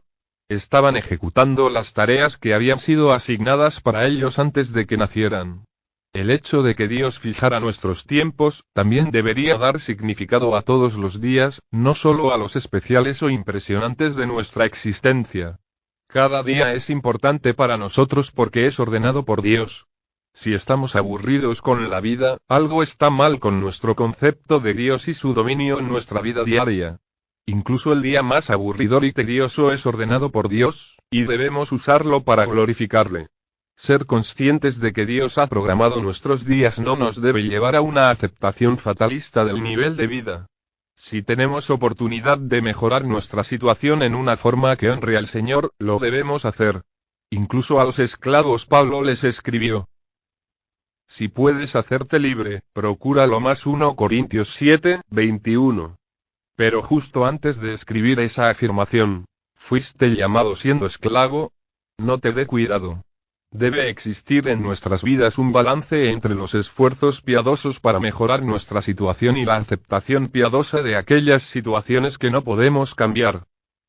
Estaban ejecutando las tareas que habían sido asignadas para ellos antes de que nacieran. El hecho de que Dios fijara nuestros tiempos, también debería dar significado a todos los días, no solo a los especiales o impresionantes de nuestra existencia. Cada día es importante para nosotros porque es ordenado por Dios. Si estamos aburridos con la vida, algo está mal con nuestro concepto de Dios y su dominio en nuestra vida diaria. Incluso el día más aburridor y tedioso es ordenado por Dios, y debemos usarlo para glorificarle. Ser conscientes de que Dios ha programado nuestros días no nos debe llevar a una aceptación fatalista del nivel de vida. Si tenemos oportunidad de mejorar nuestra situación en una forma que honre al Señor, lo debemos hacer. Incluso a los esclavos Pablo les escribió: si puedes hacerte libre, procúralo más. 1 Corintios 7:21. Pero justo antes de escribir esa afirmación, ¿fuiste llamado siendo esclavo? No te dé cuidado. Debe existir en nuestras vidas un balance entre los esfuerzos piadosos para mejorar nuestra situación y la aceptación piadosa de aquellas situaciones que no podemos cambiar.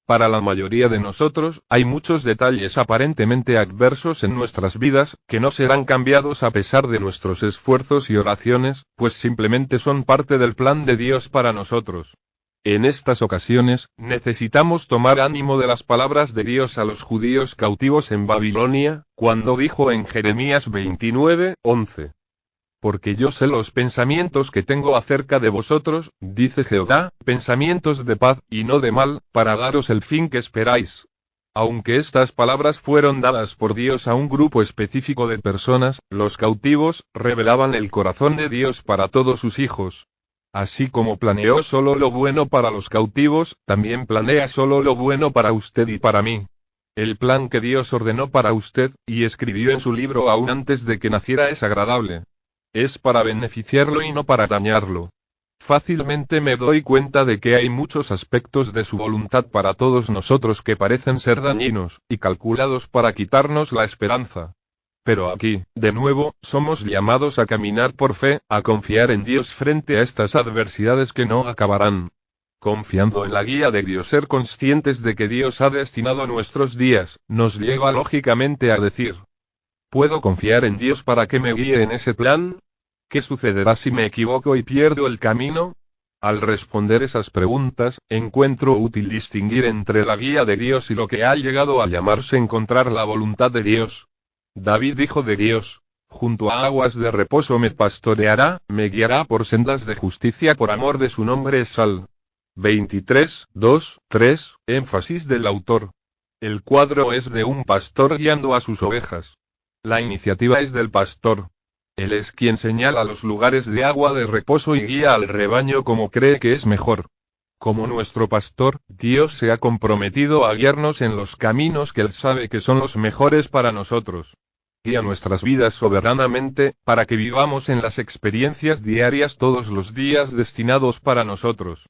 Para la mayoría de nosotros, hay muchos detalles aparentemente adversos en nuestras vidas, que no serán cambiados a pesar de nuestros esfuerzos y oraciones, pues simplemente son parte del plan de Dios para nosotros. En estas ocasiones, necesitamos tomar ánimo de las palabras de Dios a los judíos cautivos en Babilonia, cuando dijo en Jeremías 29:11. Porque yo sé los pensamientos que tengo acerca de vosotros, dice Jehová, pensamientos de paz, y no de mal, para daros el fin que esperáis. Aunque estas palabras fueron dadas por Dios a un grupo específico de personas, los cautivos revelaban el corazón de Dios para todos sus hijos. Así como planeó solo lo bueno para los cautivos, también planea solo lo bueno para usted y para mí. El plan que Dios ordenó para usted, y escribió en su libro aún antes de que naciera, es agradable. Es para beneficiarlo y no para dañarlo. Fácilmente me doy cuenta de que hay muchos aspectos de su voluntad para todos nosotros que parecen ser dañinos, y calculados para quitarnos la esperanza. Pero aquí, de nuevo, somos llamados a caminar por fe, a confiar en Dios frente a estas adversidades que no acabarán. Confiando en la guía de Dios, ser conscientes de que Dios ha destinado nuestros días, nos lleva lógicamente a decir: ¿puedo confiar en Dios para que me guíe en ese plan? ¿Qué sucederá si me equivoco y pierdo el camino? Al responder esas preguntas, encuentro útil distinguir entre la guía de Dios y lo que ha llegado a llamarse encontrar la voluntad de Dios. David dijo de Dios: junto a aguas de reposo me pastoreará, me guiará por sendas de justicia por amor de su nombre. Sal. 23:2-3, énfasis del autor. El cuadro es de un pastor guiando a sus ovejas. La iniciativa es del pastor. Él es quien señala los lugares de agua de reposo y guía al rebaño como cree que es mejor. Como nuestro pastor, Dios se ha comprometido a guiarnos en los caminos que Él sabe que son los mejores para nosotros. Guía nuestras vidas soberanamente, para que vivamos en las experiencias diarias todos los días destinados para nosotros.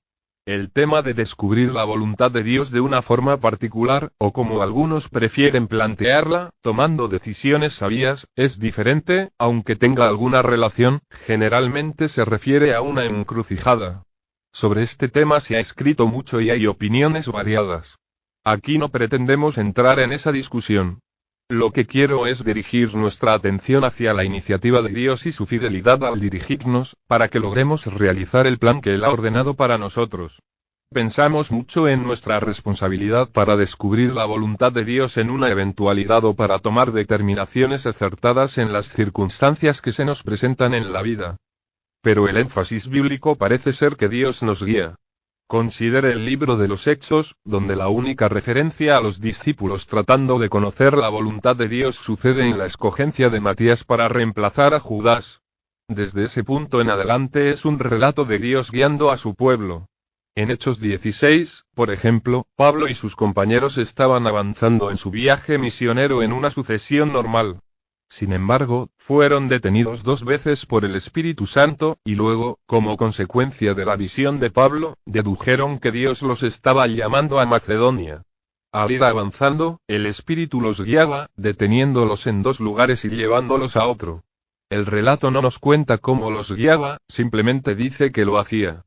El tema de descubrir la voluntad de Dios de una forma particular, o como algunos prefieren plantearla, tomando decisiones sabias, es diferente, aunque tenga alguna relación, generalmente se refiere a una encrucijada. Sobre este tema se ha escrito mucho y hay opiniones variadas. Aquí no pretendemos entrar en esa discusión. Lo que quiero es dirigir nuestra atención hacia la iniciativa de Dios y su fidelidad al dirigirnos, para que logremos realizar el plan que Él ha ordenado para nosotros. Pensamos mucho en nuestra responsabilidad para descubrir la voluntad de Dios en una eventualidad o para tomar determinaciones acertadas en las circunstancias que se nos presentan en la vida. Pero el énfasis bíblico parece ser que Dios nos guía. Considere el libro de los Hechos, donde la única referencia a los discípulos tratando de conocer la voluntad de Dios sucede en la escogencia de Matías para reemplazar a Judas. Desde ese punto en adelante es un relato de Dios guiando a su pueblo. En Hechos 16, por ejemplo, Pablo y sus compañeros estaban avanzando en su viaje misionero en una sucesión normal. Sin embargo, fueron detenidos 2 veces por el Espíritu Santo, y luego, como consecuencia de la visión de Pablo, dedujeron que Dios los estaba llamando a Macedonia. Al ir avanzando, el Espíritu los guiaba, deteniéndolos en 2 lugares y llevándolos a otro. El relato no nos cuenta cómo los guiaba, simplemente dice que lo hacía.